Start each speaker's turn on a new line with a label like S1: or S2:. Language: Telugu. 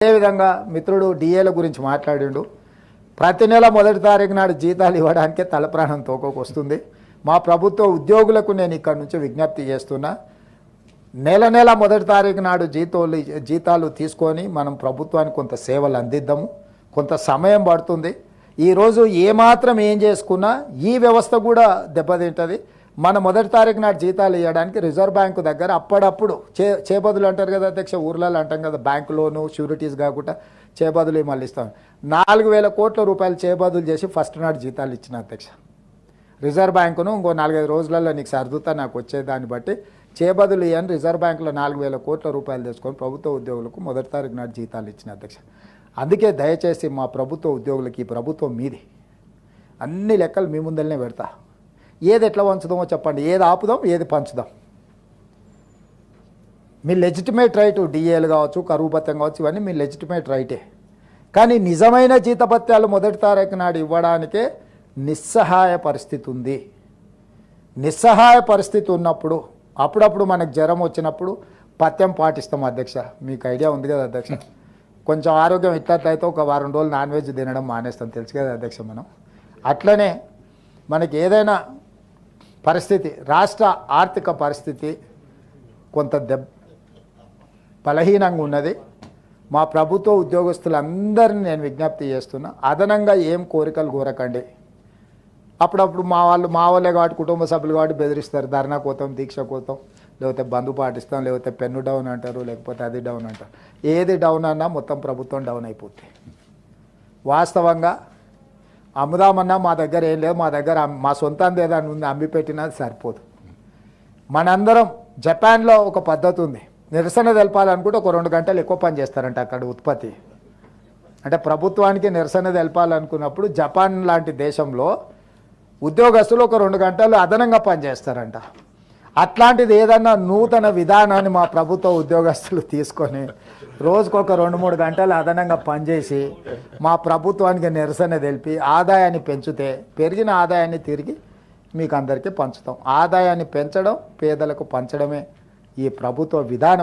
S1: అదేవిధంగా మిత్రుడు డిఏల గురించి మాట్లాడిండు. ప్రతి నెల మొదటి తారీఖు నాడు జీతాలు ఇవ్వడానికే తలప్రాణం తోకొకొస్తుంది. మా ప్రభుత్వ ఉద్యోగులకు నేను ఇక్కడ నుంచి విజ్ఞప్తి చేస్తున్నా, నెల నెల మొదటి తారీఖు నాడు జీతాలు తీసుకొని మనం ప్రభుత్వానికి కొంత సేవలు అందిద్దాము. కొంత సమయం పడుతుంది. ఈరోజు ఏమాత్రం ఏం చేసుకున్నా ఈ వ్యవస్థ కూడా దెబ్బతింటుంది. మన మొదటి తారీఖు నాడు జీతాలు ఇవ్వడానికి రిజర్వ్ బ్యాంకు దగ్గర అప్పుడప్పుడు చేబదులు అంటారు కదా అధ్యక్ష, ఊర్లలో అంటాం కదా, బ్యాంకు లోను షూరిటీస్ కాకుండా చేబదులు మళ్ళీ ఇస్తాం. 4,000 కోట్ల రూపాయలు చేబదులు చేసి ఫస్ట్ నాడు జీతాలు ఇచ్చిన అధ్యక్ష. రిజర్వ్ బ్యాంకును ఇంకో 4-5 రోజులలో నీకు సర్దుతా నాకు వచ్చేదాన్ని బట్టి చేబదులు ఇవ్వని రిజర్వ్ బ్యాంకులో 4,000 కోట్ల రూపాయలు తీసుకొని ప్రభుత్వ ఉద్యోగులకు మొదటి తారీఖు నాడు జీతాలు ఇచ్చిన అధ్యక్ష. అందుకే దయచేసి మా ప్రభుత్వ ఉద్యోగులకి ఈ ప్రభుత్వం మీది, అన్ని లెక్కలు మీ ముందరనే పెడతా. ఏది ఎట్లా పంచుదామో చెప్పండి, ఏది ఆపుదాం ఏది పంచుదాం. మీ లెజిటిమేట్ రైటు, డిఏలు కావచ్చు, కరువు భత్యం కావచ్చు, ఇవన్నీ మీ లెజిటిమేట్ రైటే. కానీ నిజమైన జీతభత్యాలు మొదటి తారీఖు నాడు ఇవ్వడానికే నిస్సహాయ పరిస్థితి ఉంది. నిస్సహాయ పరిస్థితి ఉన్నప్పుడు అప్పుడప్పుడు మనకు జ్వరం వచ్చినప్పుడు పథ్యం పాటిస్తాం అధ్యక్ష. మీకు ఐడియా ఉంది కదా అధ్యక్ష. కొంచెం ఆరోగ్యం ఇట్లయితే ఒక వారం రోజులు నాన్ వెజ్ తినడం మానేస్తాం, తెలుసు కదా అధ్యక్ష. మనం అట్లనే మనకి ఏదైనా పరిస్థితి, రాష్ట్ర ఆర్థిక పరిస్థితి కొంత బలహీనంగా ఉన్నది. మా ప్రభుత్వ ఉద్యోగస్తులందరినీ నేను విజ్ఞప్తి చేస్తున్నా, అదనంగా ఏం కోరికలు కోరకండి. అప్పుడప్పుడు మా వాళ్ళే కాబట్టి, కుటుంబ సభ్యులు కాబట్టి బెదిరిస్తారు, ధర్నా కోతాం, దీక్ష కోతాం, లేకపోతే బంధు పాటిస్తాం, లేకపోతే పెన్ను డౌన్ అంటారు, లేకపోతే అది డౌన్ అంటారు. ఏది డౌన్ అన్నా మొత్తం ప్రభుత్వం డౌన్ అయిపోతుంది. వాస్తవంగా అమ్ముదామన్నా మా దగ్గర ఏం లేదు, మా దగ్గర మా సొంతంది ఏదైనా ఉంది అమ్మి పెట్టినా సరిపోదు. మనందరం జపాన్లో ఒక పద్ధతి ఉంది, నిరసన తెలపాలనుకుంటే ఒక 2 గంటలు ఎక్కువ పని చేస్తారంట అక్కడ ఉత్పత్తి. అంటే ప్రభుత్వానికి నిరసన తెలపాలనుకున్నప్పుడు జపాన్ లాంటి దేశంలో ఉద్యోగస్తులు ఒక 2 గంటలు అదనంగా పనిచేస్తారంట. అట్లాంటిది ఏదన్నా నూతన విధానాన్ని మా ప్రభుత్వ ఉద్యోగస్తులు తీసుకొని రోజుకొక 2-3 గంటలు అదనంగా పనిచేసి మా ప్రభుత్వానికి నిరసన తెలిపి ఆదాయాన్ని పెంచితే, పెరిగిన ఆదాయాన్ని తిరిగి మీకు అందరికీ పంచుతాం. ఆదాయాన్ని పెంచడం, పేదలకు పంచడమే ఈ ప్రభుత్వ విధానం.